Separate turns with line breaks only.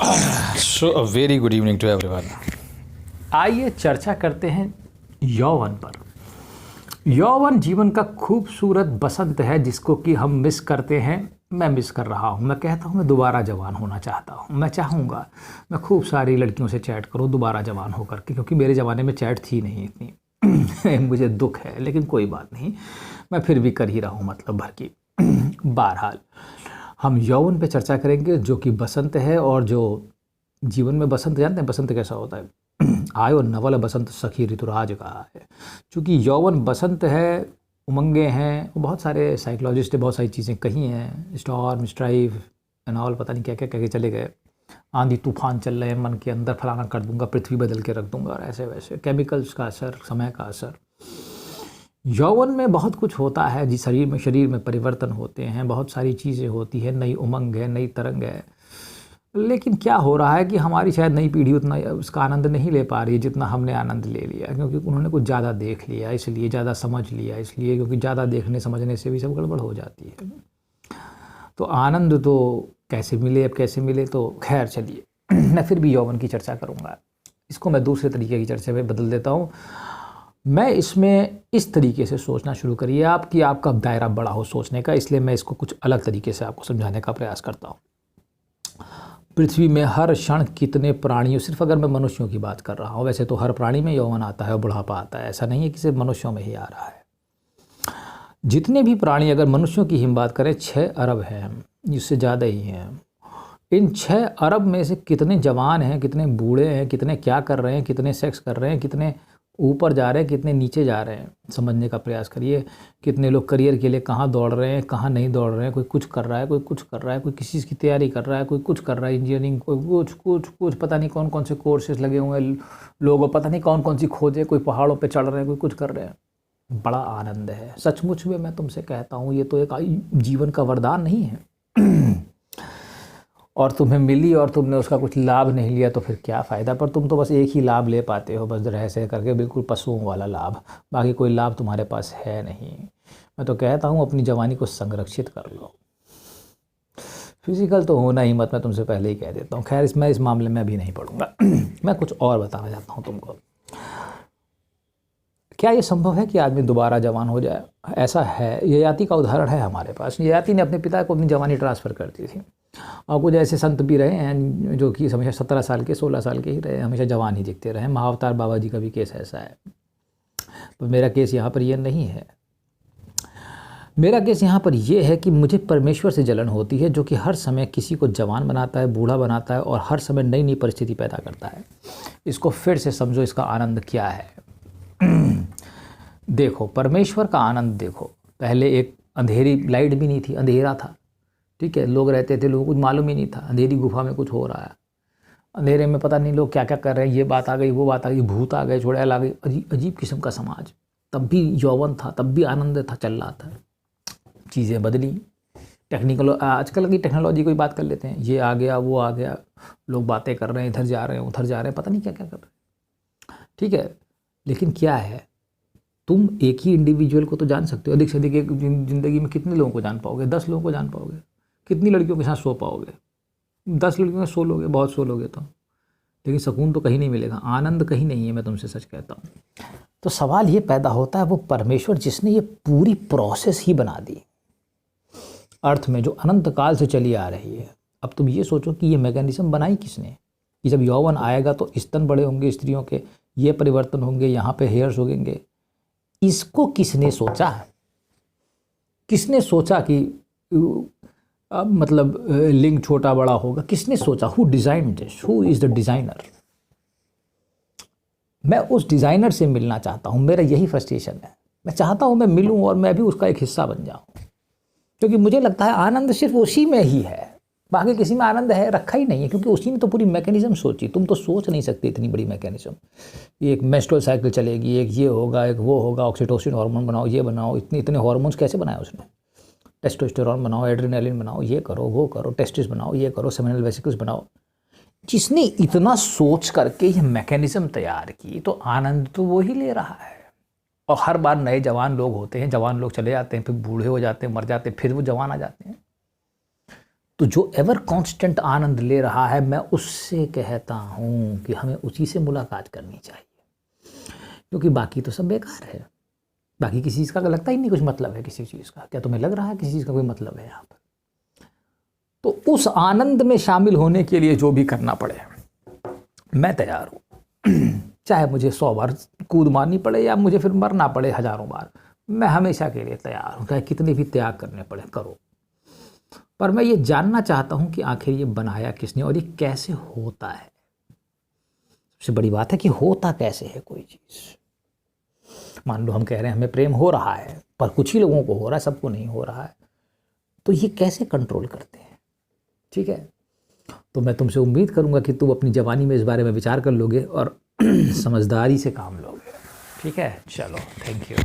So a very good evening to everyone.
आइए चर्चा करते हैं यौवन पर। यौवन जीवन का खूबसूरत बसंत है जिसको कि हम मिस करते हैं। मैं मिस कर रहा हूँ। मैं कहता हूँ मैं दोबारा जवान होना चाहता हूँ। मैं चाहूँगा मैं खूब सारी लड़कियों से चैट करूँ दोबारा जवान होकर के, क्योंकि मेरे ज़माने में चैट थी नहीं इतनी। मुझे दुख है, लेकिन कोई बात नहीं, मैं फिर भी कर ही रहा हूँ मतलब भर की। बहरहाल हम यौवन पे चर्चा करेंगे जो कि बसंत है, और जो जीवन में बसंत, जानते हैं बसंत कैसा होता है? आयो नवल बसंत सखी ऋतुराज कहा है। चूँकि यौवन बसंत है, उमंगे हैं, बहुत सारे साइकोलॉजिस्ट ने बहुत सारी चीज़ें कही हैं, स्टॉर्म स्ट्राइव एंड ऑल, पता नहीं क्या क्या कह के चले गए। आंधी तूफान चल रहे हैं, मन के अंदर फलाना कर दूंगा, पृथ्वी बदल के रख दूंगा, और ऐसे वैसे केमिकल्स का असर, समय का असर। यौवन में बहुत कुछ होता है जी, शरीर में परिवर्तन होते हैं, बहुत सारी चीज़ें होती हैं, नई उमंग है, नई तरंग है। लेकिन क्या हो रहा है कि हमारी शायद नई पीढ़ी उतना उसका आनंद नहीं ले पा रही है जितना हमने आनंद ले लिया, क्योंकि उन्होंने कुछ ज़्यादा देख लिया, इसलिए ज़्यादा समझ लिया, इसलिए क्योंकि ज़्यादा देखने समझने से भी सब गड़बड़ हो जाती है। तो आनंद तो कैसे मिले, अब कैसे मिले, तो खैर चलिए मैं फिर भी यौवन की चर्चा करूँगा। इसको मैं दूसरे तरीके की चर्चा में बदल देता हूँ। मैं इसमें इस तरीके से सोचना शुरू करिए आप कि आपका दायरा बड़ा हो सोचने का, इसलिए मैं इसको कुछ अलग तरीके से आपको समझाने का प्रयास करता हूँ। पृथ्वी में हर क्षण कितने प्राणियों, सिर्फ अगर मैं मनुष्यों की बात कर रहा हूँ, वैसे तो हर प्राणी में यौवन आता है और बुढ़ापा आता है, ऐसा नहीं है कि सिर्फ मनुष्यों में ही आ रहा है। जितने भी प्राणी, अगर मनुष्यों की हम बात करें 6 अरब हैं, इससे ज़्यादा ही हैं। इन 6 अरब में से कितने जवान हैं, कितने बूढ़े हैं, कितने क्या कर रहे हैं, कितने सेक्स कर रहे हैं, कितने ऊपर जा रहे हैं, कितने नीचे जा रहे हैं, समझने का प्रयास करिए। कितने लोग करियर के लिए कहाँ दौड़ रहे हैं, कहाँ नहीं दौड़ रहे हैं। कोई कुछ कर रहा है, कोई कुछ कर रहा है, कोई किसी चीज़ की तैयारी कर रहा है, कोई कुछ कर रहा है, इंजीनियरिंग, कोई कुछ कुछ कुछ, पता नहीं कौन कौन से कोर्सेज लगे हुए हैं लोगों, पता नहीं कौन कौन सी खोजें, कोई पहाड़ों पर चढ़ रहे हैं, कोई कुछ कर रहे हैं। बड़ा आनंद है सचमुच में, मैं तुमसे कहता हूँ, ये तो एक जीवन का वरदान नहीं है। और तुम्हें मिली और तुमने उसका कुछ लाभ नहीं लिया तो फिर क्या फ़ायदा। पर तुम तो बस एक ही लाभ ले पाते हो, बस रह सह करके, बिल्कुल पशुओं वाला लाभ, बाकी कोई लाभ तुम्हारे पास है नहीं। मैं तो कहता हूँ अपनी जवानी को संरक्षित कर लो। फिजिकल तो होना ही मत, मैं तुमसे पहले ही कह देता हूँ। खैर मैं इस मामले में अभी नहीं पढ़ूंगा। मैं कुछ और बताना चाहता हूँ तुमको। क्या ये संभव है कि आदमी दोबारा जवान हो जाए? ऐसा है, ययाति का उदाहरण है हमारे पास। ययाति ने अपने पिता को अपनी जवानी ट्रांसफ़र कर दी थी, और कुछ ऐसे संत भी रहे हैं जो कि हमेशा 17 साल के, 16 साल के ही रहे, हमेशा जवान ही दिखते रहे। महाअवतार बाबा जी का भी केस ऐसा है, पर मेरा केस यहाँ पर ये नहीं है। मेरा केस यहाँ पर यह है कि मुझे परमेश्वर से जलन होती है, जो कि हर समय किसी को जवान बनाता है, बूढ़ा बनाता है, और हर समय नई नई परिस्थिति पैदा करता है। इसको फिर से समझो, इसका आनंद क्या है। देखो परमेश्वर का आनंद देखो। पहले एक अंधेरी, लाइट भी नहीं थी, अंधेरा था, ठीक है, लोग रहते थे, लोगों को कुछ मालूम ही नहीं था, अंधेरी गुफा में कुछ हो रहा है, अंधेरे में पता नहीं लोग क्या क्या कर रहे हैं, ये बात आ गई, वो बात आ गई, भूत आ गए, चुड़ैल आ गई, अजीब अजीब किस्म का समाज। तब भी यौवन था, तब भी आनंद था, चल रहा था। चीज़ें बदली, टेक्निकल, आजकल की टेक्नोलॉजी की बात कर लेते हैं, ये आ गया, वो आ गया, लोग बातें कर रहे हैं, इधर जा रहे हैं, उधर जा रहे हैं, पता नहीं क्या क्या कर रहे हैं, ठीक है। लेकिन क्या है, तुम एक ही इंडिविजुअल को तो जान सकते हो। अधिक से अधिक एक ज़िंदगी में कितने लोगों को जान पाओगे? 10 लोगों को जान पाओगे। कितनी लड़कियों के साथ सो पाओगे? 10 लड़कियों के सो लोगे, बहुत सो लोगे तो, लेकिन सुकून तो कहीं नहीं मिलेगा, आनंद कहीं नहीं है, मैं तुमसे सच कहता हूँ। तो सवाल ये पैदा होता है, वो परमेश्वर जिसने ये पूरी प्रोसेस ही बना दी अर्थ में, जो अनंत काल से चली आ रही है। अब तुम ये सोचो कि ये मैकेनिज्म बनाई किसने, कि जब यौवन आएगा तो स्तन बड़े होंगे स्त्रियों के, ये परिवर्तन होंगे, यहाँ पे हेयर्स होंगे। इसको किसने सोचा? किसने सोचा कि मतलब लिंग छोटा बड़ा होगा? किसने सोचा? Who designed this? Who is the designer? मैं उस डिजाइनर से मिलना चाहता हूँ, मेरा यही फ्रस्ट्रेशन है। मैं चाहता हूँ मैं मिलूँ और मैं भी उसका एक हिस्सा बन जाऊँ, क्योंकि मुझे लगता है आनंद सिर्फ उसी में ही है, बाकी किसी में आनंद है रखा ही नहीं है, क्योंकि उसी ने तो पूरी मैकेनिज्म सोची। तुम तो सोच नहीं सकते इतनी बड़ी मैकेनिज्म। एक मेंस्ट्रुअल साइकिल चलेगी, एक ये होगा, एक वो होगा, ऑक्सीटोसिन हार्मोन बनाओ, ये बनाओ, इतने इतने हार्मोन्स कैसे बनाए उसने? टेस्टोस्टेरोन बनाओ, एड्रेनालिन बनाओ, ये करो, वो करो, टेस्टिस बनाओ, ये करो, सेमिनल वेसिकल्स बनाओ। जिसने इतना सोच करके ये मैकेनिज्म तैयार की, तो आनंद तो वो ही ले रहा है। और हर बार नए जवान लोग होते हैं, जवान लोग चले जाते हैं, फिर बूढ़े हो जाते हैं, मर जाते हैं, फिर वो जवान आ जाते हैं। तो जो एवर कांस्टेंट आनंद ले रहा है, मैं उससे कहता हूँ कि हमें उसी से मुलाकात करनी चाहिए, क्योंकि बाकी तो सब बेकार है। बाकी किसी चीज़ का लगता ही नहीं कुछ मतलब है किसी चीज़ का। क्या तुम्हें लग रहा है किसी चीज़ का कोई मतलब है यहाँ पर? तो उस आनंद में शामिल होने के लिए जो भी करना पड़े मैं तैयार हूँ। चाहे मुझे 100 बार कूद मारनी पड़े या मुझे फिर मरना पड़े हज़ारों बार, मैं हमेशा के लिए तैयार हूँ। चाहे कितने भी त्याग करने पड़े करो। पर मैं ये जानना चाहता हूँ कि आखिर ये बनाया किसने और ये कैसे होता है। सबसे बड़ी बात है कि होता कैसे है कोई चीज़। मान लो हम कह रहे हैं हमें प्रेम हो रहा है, पर कुछ ही लोगों को हो रहा है, सबको नहीं हो रहा है। तो ये कैसे कंट्रोल करते हैं? ठीक है, तो मैं तुमसे उम्मीद करूंगा कि तुम अपनी जवानी में इस बारे में विचार कर लोगे और समझदारी से काम लोगे। ठीक है, चलो, थैंक यू।